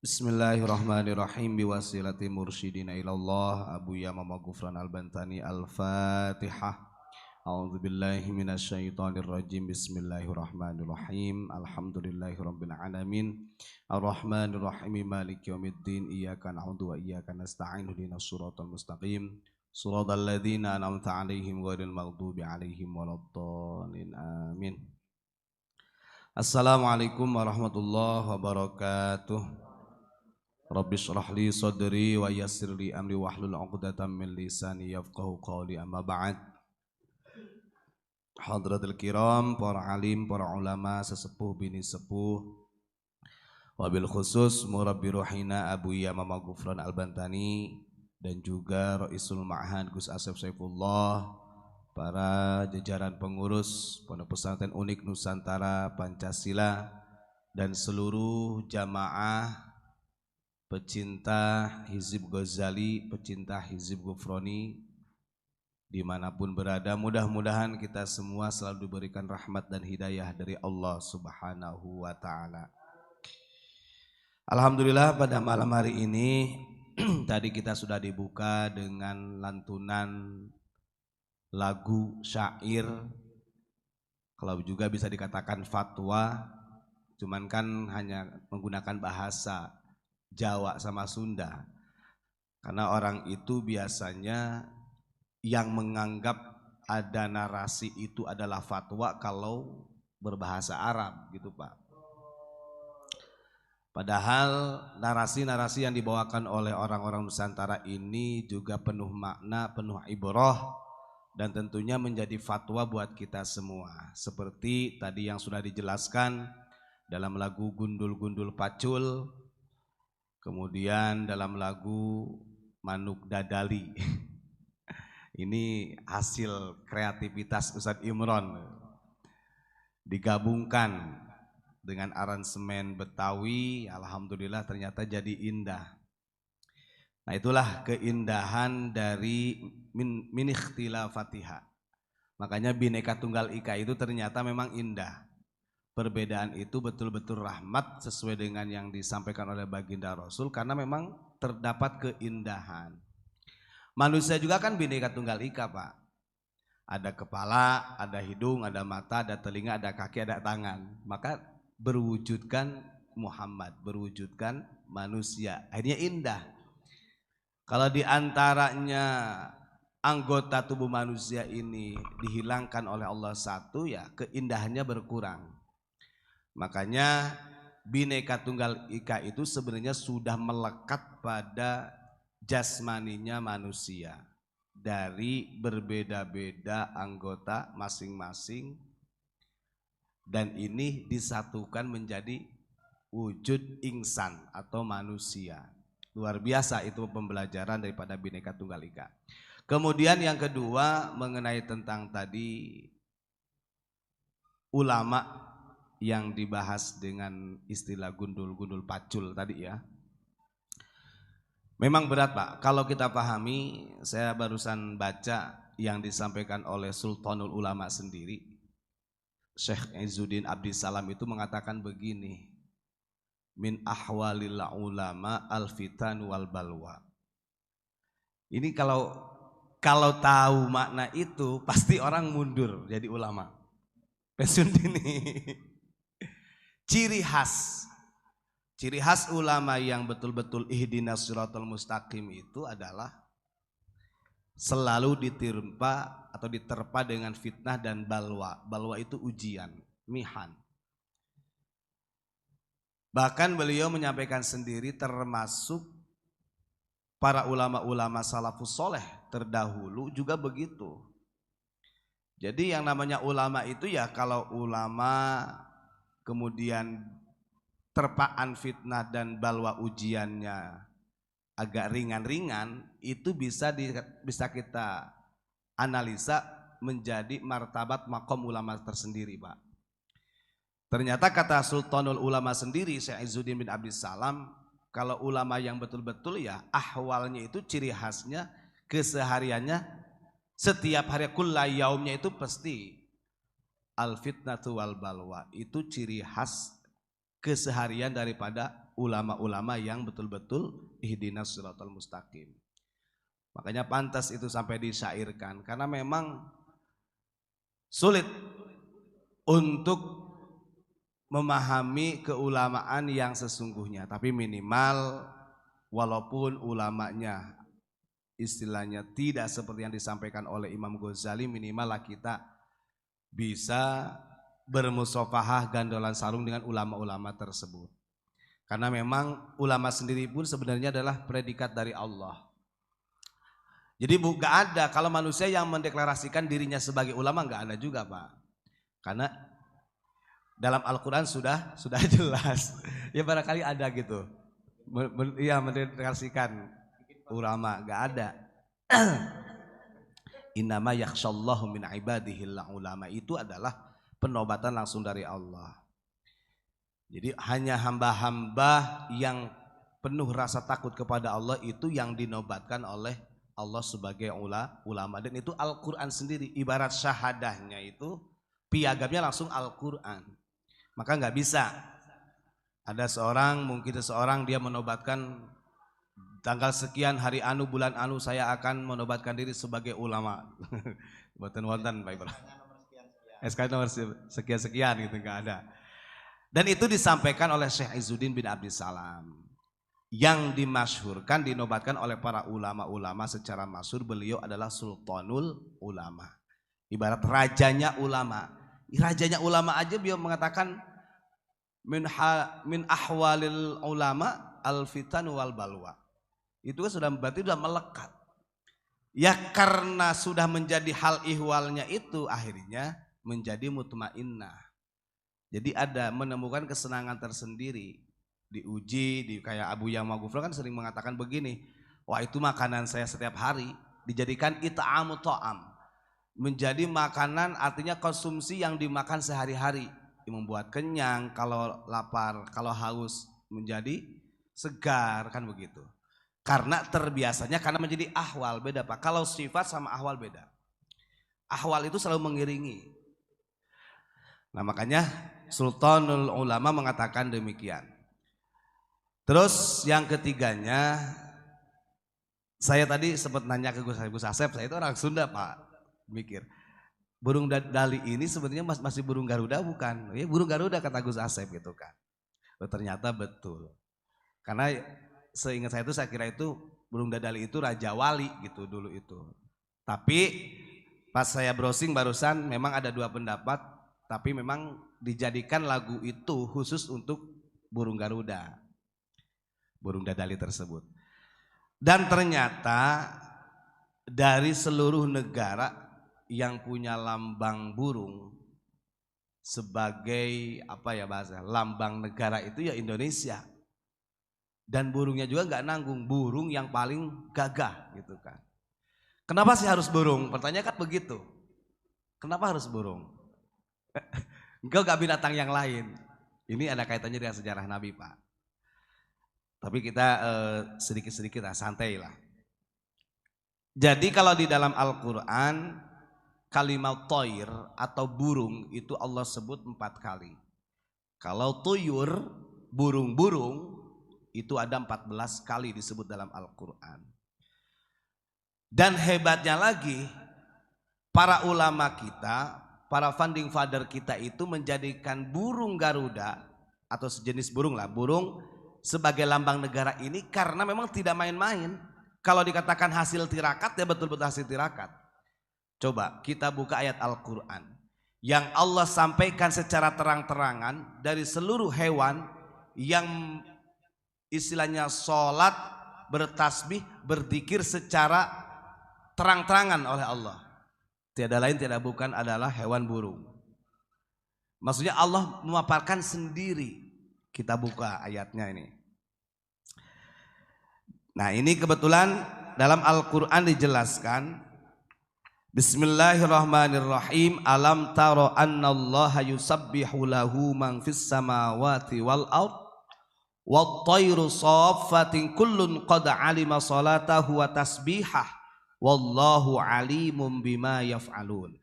Bismillahirrahmanirrahim biwasilati mursyidina ilallah Abu Yamama Gufran Al-Bantani Al-Fatihah. A'udzu billahi minasyaitonir rajim. Bismillahirrahmanirrahim. Alhamdulillahirabbil alamin. Arrahmanir rahim maliki yaumiddin. Iyyaka na'budu wa iyyaka nasta'in. Ihdinas siratal mustaqim. Shiratal ladzina an'amta 'alaihim ghairil maghdubi 'alaihim waladdallin. Amin. Assalamualaikum warahmatullahi wabarakatuh. Rabbi shrah li sadri wa yassir li amri wahlul 'uqdatam min lisani yafqahu qawli, amma ba'd. Hadratul kiram, para alim, para ulama, sesepuh bini sepuh, wabil khusus murabbi ruhina Abu Yamama Gufran Al-Bantani dan juga Raisul Ma'had Gus Asep Saifullah, para jajaran pengurus Pondok Pesantren Unik Nusantara Pancasila dan seluruh jamaah pecinta Hizib Ghazali, pecinta Hizib Gufroni dimanapun berada. Mudah-mudahan kita semua selalu diberikan rahmat dan hidayah dari Allah Subhanahu wa ta'ala. Alhamdulillah pada malam hari ini tadi kita sudah dibuka dengan lantunan lagu syair, kalau juga bisa dikatakan fatwa, cuman kan hanya menggunakan bahasa Jawa sama Sunda, karena orang itu biasanya yang menganggap ada narasi itu adalah fatwa kalau berbahasa Arab gitu Pak. Padahal narasi-narasi yang dibawakan oleh orang-orang Nusantara ini juga penuh makna, penuh ibrah, dan tentunya menjadi fatwa buat kita semua. Seperti tadi yang sudah dijelaskan dalam lagu Gundul-Gundul Pacul, kemudian dalam lagu Manuk Dadali. Ini hasil kreativitas Ustadz Imron, digabungkan dengan aransemen Betawi. Alhamdulillah ternyata jadi indah. Nah, itulah keindahan dari min ikhtilafatiha. Makanya Bhinneka Tunggal Ika itu ternyata memang indah. Perbedaan itu betul-betul rahmat sesuai dengan yang disampaikan oleh baginda Rasul, karena memang terdapat keindahan. Manusia juga kan Bhinneka Tunggal Ika Pak. Ada kepala, ada hidung, ada mata, ada telinga, ada kaki, ada tangan. Maka berwujudkan Muhammad, berwujudkan manusia. Akhirnya indah. Kalau diantaranya anggota tubuh manusia ini dihilangkan oleh Allah satu, ya keindahannya berkurang. Makanya Bhinneka Tunggal Ika itu sebenarnya sudah melekat pada jasmaninya manusia dari berbeda-beda anggota masing-masing, dan ini disatukan menjadi wujud insan atau manusia. Luar biasa itu pembelajaran daripada Bhinneka Tunggal Ika. Kemudian yang kedua mengenai tentang tadi ulama yang dibahas dengan istilah gundul-gundul pacul tadi ya. Memang berat Pak, kalau kita pahami. Saya barusan baca yang disampaikan oleh Sultanul Ulama sendiri, Syekh Izzuddin Abdissalam itu mengatakan begini, min ahwalil ulama al-fitan wal balwa. Ini kalau tahu makna itu pasti orang mundur jadi ulama, pensiun dini. Ciri khas ulama yang betul-betul ihdinas siratal mustaqim itu adalah selalu diterpa dengan fitnah dan balwa. Balwa itu ujian, mihan. Bahkan beliau menyampaikan sendiri termasuk para ulama-ulama salafus soleh terdahulu juga begitu. Jadi yang namanya ulama itu ya, kalau ulama kemudian terpaan fitnah dan balwa ujiannya agak ringan-ringan, itu bisa kita analisa menjadi martabat makom ulama tersendiri Pak. Ternyata kata Sultanul Ulama sendiri, Syekh Izzuddin bin Abdissalam, kalau ulama yang betul-betul ya ahwalnya itu ciri khasnya kesehariannya setiap hari kulla yaumnya itu pasti al fitnatu wal balwa, itu ciri khas keseharian daripada ulama-ulama yang betul-betul ihdinas siratal mustaqim. Makanya pantas itu sampai disyairkan karena memang sulit untuk memahami keulamaan yang sesungguhnya, tapi minimal walaupun ulamanya istilahnya tidak seperti yang disampaikan oleh Imam Ghazali, minimal lah kita bisa bermusafahah gandolan sarung dengan ulama-ulama tersebut. Karena memang ulama sendiri pun sebenarnya adalah predikat dari Allah. Jadi gak ada kalau manusia yang mendeklarasikan dirinya sebagai ulama, gak ada juga Pak. Karena dalam Al-Quran sudah jelas. Ya barangkali ada gitu. Iya mendeklarasikan ulama, gak ada. Innama yakhshallahu min ibadihil ulama, itu adalah penobatan langsung dari Allah. Jadi hanya hamba-hamba yang penuh rasa takut kepada Allah itu yang dinobatkan oleh Allah sebagai ulama, dan itu Al-Quran sendiri ibarat syahadahnya itu piagamnya langsung Al-Quran. Maka nggak bisa ada mungkin seseorang dia menobatkan tanggal sekian hari anu bulan anu saya akan menobatkan diri sebagai ulama. Buatan wonten Pak Ibrahim. SK nomor sekian gitu, nggak ada. Dan itu disampaikan oleh Syekh Izzuddin bin Abdissalam. Yang dimasyhurkan, dinobatkan oleh para ulama-ulama secara masyhur, beliau adalah Sultanul Ulama. Ibarat rajanya ulama. Rajanya ulama aja beliau mengatakan min ahwalil ulama al-fitan wal balwa. Itu kan berarti sudah melekat. Ya karena sudah menjadi hal ihwalnya itu akhirnya menjadi mutmainnah. Jadi ada menemukan kesenangan tersendiri. Diuji, kayak Abu Yama Ghufran kan sering mengatakan begini, wah itu makanan saya setiap hari, dijadikan it'amu ta'am, menjadi makanan artinya konsumsi yang dimakan sehari-hari, membuat kenyang, kalau lapar, kalau haus menjadi segar, kan begitu. Karena terbiasanya, karena menjadi ahwal, beda Pak. Kalau sifat sama ahwal beda. Ahwal itu selalu mengiringi. Nah makanya Sultanul Ulama mengatakan demikian. Terus yang ketiganya, saya tadi sempat nanya ke Gus Asep, saya itu orang Sunda Pak, mikir burung dali ini sebenarnya masih burung Garuda bukan? Ya burung Garuda kata Gus Asep gitu kan. Ternyata betul. Karena seingat saya itu, saya kira itu burung dadali itu Raja Wali gitu dulu itu. Tapi pas saya browsing barusan memang ada dua pendapat, tapi memang dijadikan lagu itu khusus untuk burung Garuda. Burung dadali tersebut. Dan ternyata dari seluruh negara yang punya lambang burung sebagai apa ya bahasa lambang negara itu ya Indonesia. Dan burungnya juga nggak nanggung, burung yang paling gagah gitu kan. Kenapa sih harus burung? Pertanyaan kan begitu. Kenapa harus burung? Engkau gak binatang yang lain. Ini ada kaitannya dengan sejarah Nabi Pak. Tapi kita sedikit-sedikit lah, santai lah. Jadi kalau di dalam Al-Quran kalimat toir atau burung itu Allah sebut 4 kali. Kalau tuyur, burung-burung itu ada 14 kali disebut dalam Al-Quran. Dan hebatnya lagi, para ulama kita, para founding father kita itu menjadikan burung Garuda atau sejenis burung lah, burung sebagai lambang negara ini karena memang tidak main-main. Kalau dikatakan hasil tirakat ya betul-betul hasil tirakat. Coba kita buka ayat Al-Quran yang Allah sampaikan secara terang-terangan dari seluruh hewan yang istilahnya sholat, bertasbih, berzikir secara terang-terangan oleh Allah. Tiada lain tiada bukan adalah hewan burung. Maksudnya Allah memaparkan sendiri. Kita buka ayatnya ini. Nah ini kebetulan dalam Al-Quran dijelaskan. Bismillahirrahmanirrahim. Alam taro annallaha yusabbihu lahu man fis samawati wal ard. Wat tayru saffatin kullun qad alima salatahu wa tasbihah. Wallahu alimum bima yaf'alun.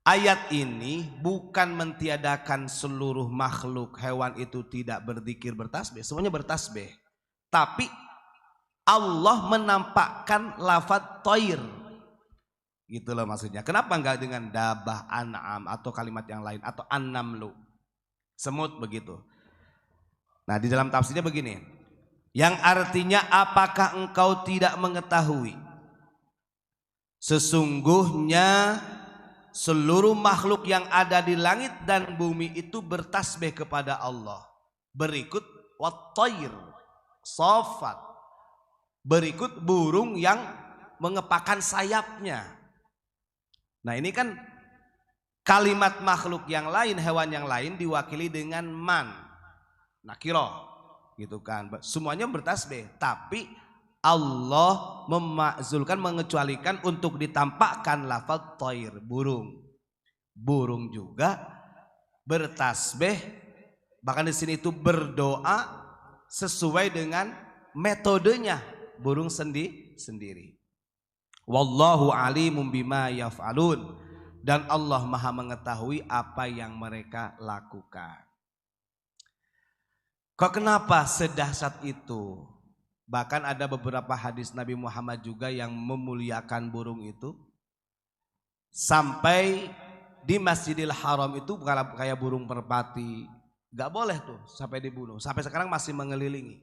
ayat ini bukan mentiadakan seluruh makhluk hewan itu tidak berzikir bertasbih, semuanya bertasbih. Tapi Allah menampakkan lafadz toir, gitu loh maksudnya. Kenapa enggak dengan dabah, an'am atau kalimat yang lain atau an-namlu, semut begitu. Nah di dalam tafsirnya begini, yang artinya apakah engkau tidak mengetahui sesungguhnya seluruh makhluk yang ada di langit dan bumi itu bertasbih kepada Allah. Berikut wat-thair, safat. Berikut burung yang mengepakkan sayapnya. Nah ini kan kalimat makhluk yang lain, hewan yang lain diwakili dengan man, nakiro, gitu kan. Semuanya bertasbih, tapi Allah memakzulkan, mengecualikan untuk ditampakkan lafaz thair, burung. Burung juga bertasbih, bahkan di sini itu berdoa sesuai dengan metodenya burung sendiri. Wallahu alimun bima yaf'alun, dan Allah Maha mengetahui apa yang mereka lakukan. Kok kenapa sedahsyat itu? Bahkan ada beberapa hadis Nabi Muhammad juga yang memuliakan burung itu. Sampai di Masjidil Haram itu bukan kayak burung merpati, gak boleh tuh sampai dibunuh. Sampai sekarang masih mengelilingi.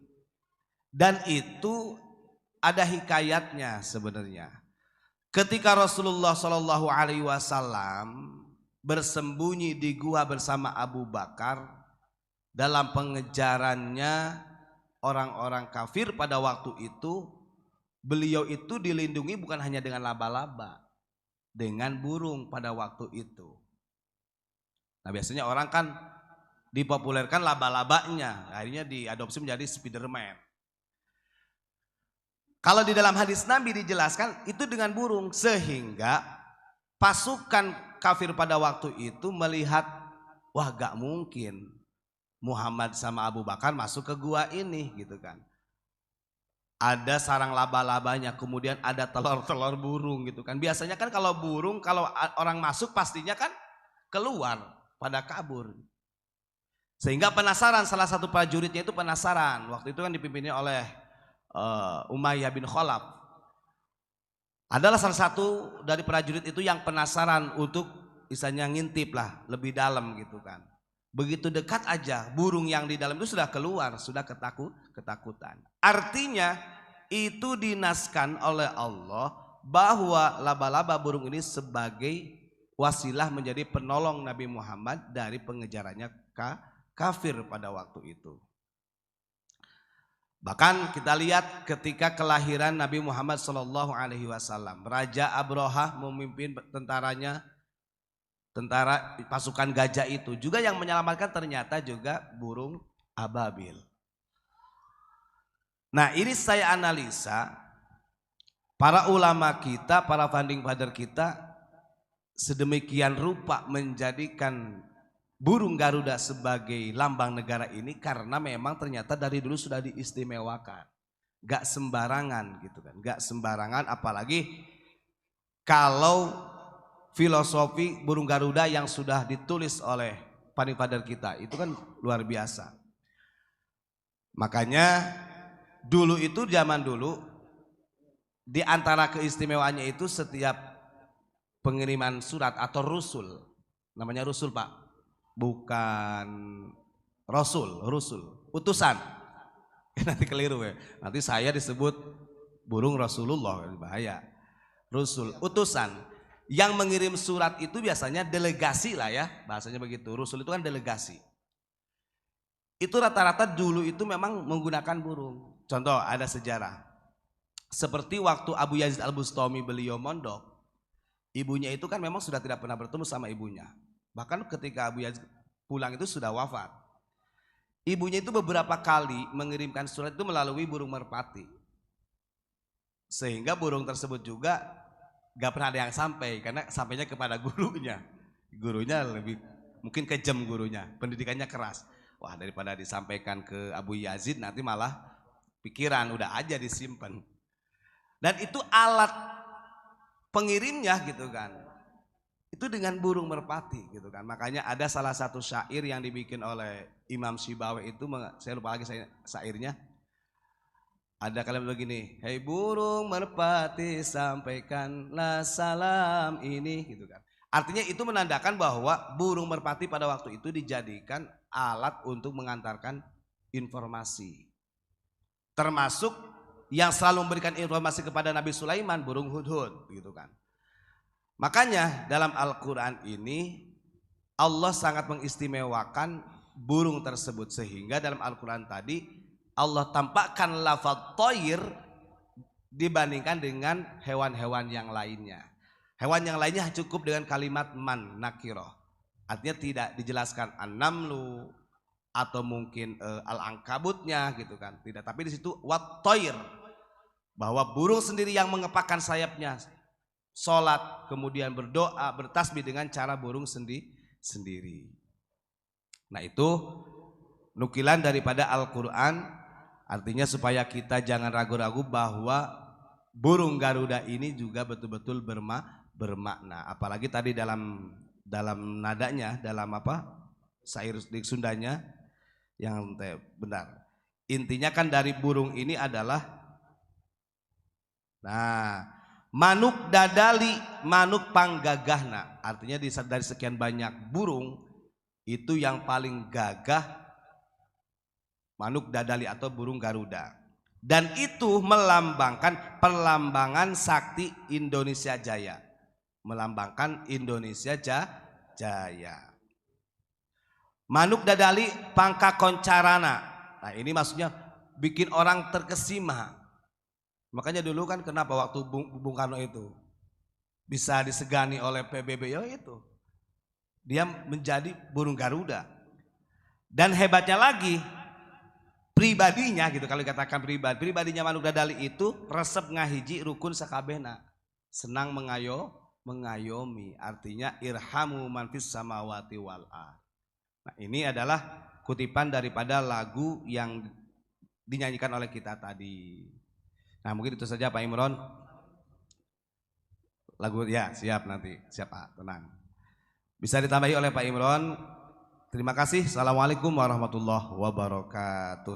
Dan itu ada hikayatnya sebenarnya. Ketika Rasulullah SAW bersembunyi di gua bersama Abu Bakar dalam pengejarannya orang-orang kafir pada waktu itu, beliau itu dilindungi bukan hanya dengan laba-laba, dengan burung pada waktu itu. Nah biasanya orang kan dipopulerkan laba-labanya, akhirnya diadopsi menjadi Spiderman. Kalau di dalam hadis Nabi dijelaskan itu dengan burung, sehingga pasukan kafir pada waktu itu melihat, wah gak mungkin Muhammad sama Abu Bakar masuk ke gua ini, gitu kan. Ada sarang laba-labanya, kemudian ada telur-telur burung, gitu kan. Biasanya kan kalau burung, kalau orang masuk pastinya kan keluar, pada kabur. Sehingga penasaran, salah satu prajuritnya itu penasaran. Waktu itu kan dipimpinnya oleh Umayyah bin Khalaf. Adalah salah satu dari prajurit itu yang penasaran untuk misalnya ngintip lah lebih dalam, gitu kan. Begitu dekat aja burung yang di dalam itu sudah keluar, sudah ketakutan. Artinya itu dinaskan oleh Allah bahwa laba-laba burung ini sebagai wasilah menjadi penolong Nabi Muhammad dari pengejarannya kafir pada waktu itu. Bahkan kita lihat ketika kelahiran Nabi Muhammad SAW, Raja Abraha memimpin tentaranya, tentara pasukan gajah itu juga yang menyelamatkan ternyata juga burung ababil. Nah ini saya analisa, para ulama kita, para founding father kita sedemikian rupa menjadikan burung Garuda sebagai lambang negara ini karena memang ternyata dari dulu sudah diistimewakan. Gak sembarangan gitu kan, gak sembarangan, apalagi kalau filosofi burung Garuda yang sudah ditulis oleh founding father kita itu kan luar biasa. Makanya dulu itu, zaman dulu, di antara keistimewaannya itu setiap pengiriman surat atau rusul, namanya rusul Pak, bukan rasul, utusan. Nanti keliru ya, nanti saya disebut burung Rasulullah, bahaya. Rusul, utusan. Yang mengirim surat itu biasanya delegasi lah ya, bahasanya begitu. Rusul itu kan delegasi. Itu rata-rata dulu itu memang menggunakan burung. Contoh ada sejarah. Seperti waktu Abu Yazid Al-Bustami beliau mondok, ibunya itu kan memang sudah tidak pernah bertemu sama ibunya. Bahkan ketika Abu Yazid pulang itu sudah wafat. Ibunya itu beberapa kali mengirimkan surat itu melalui burung merpati. Sehingga burung tersebut juga gak pernah ada yang sampai, karena sampainya kepada gurunya. Gurunya lebih mungkin kejam, gurunya pendidikannya keras. Wah daripada disampaikan ke Abu Yazid nanti malah pikiran, udah aja disimpan. Dan itu alat pengirimnya gitu kan, itu dengan burung merpati gitu kan. Makanya ada salah satu syair yang dibikin oleh Imam Syibawi itu, saya lupa lagi syairnya. Ada kalimat begini, hei burung merpati sampaikanlah salam ini gitu kan. Artinya itu menandakan bahwa burung merpati pada waktu itu dijadikan alat untuk mengantarkan informasi. Termasuk yang selalu memberikan informasi kepada Nabi Sulaiman, burung hudhud gitu kan. Makanya dalam Al-Quran ini Allah sangat mengistimewakan burung tersebut, sehingga dalam Al-Quran tadi Allah tampakkan lafaz thair dibandingkan dengan hewan-hewan yang lainnya. Hewan yang lainnya cukup dengan kalimat man nakiroh, artinya tidak dijelaskan an-namlu atau mungkin al-ankabutnya gitu kan, tidak. Tapi di situ wat thair, bahwa burung sendiri yang mengepakkan sayapnya, sholat, kemudian berdoa, bertasbih dengan cara burung sendiri. Nah itu nukilan daripada Al-Quran, artinya supaya kita jangan ragu-ragu bahwa burung Garuda ini juga betul-betul bermakna. Apalagi tadi dalam nadanya, dalam syair di Sundanya yang benar. Intinya kan dari burung ini adalah, nah, manuk dadali manuk panggagahna, artinya dari sekian banyak burung itu yang paling gagah manuk dadali atau burung Garuda, dan itu melambangkan perlambangan sakti Indonesia Jaya, melambangkan Indonesia Jaya. Manuk dadali pangka koncarana, nah ini maksudnya bikin orang terkesima. Makanya dulu kan kenapa waktu Bung Karno itu bisa disegani oleh PBB, ya itu dia menjadi burung Garuda. Dan hebatnya lagi pribadinya gitu, kalau dikatakan pribadinya manuk dadali itu resep ngahiji rukun sakabehna, senang mengayomi, artinya irhamu man fis samawati wal ardh. Nah ini adalah kutipan daripada lagu yang dinyanyikan oleh kita tadi. Nah mungkin itu saja Pak Imron. Lagu ya siap, nanti siap Pak, tenang. Bisa ditambahi oleh Pak Imron. Terima kasih. Assalamualaikum warahmatullahi wabarakatuh.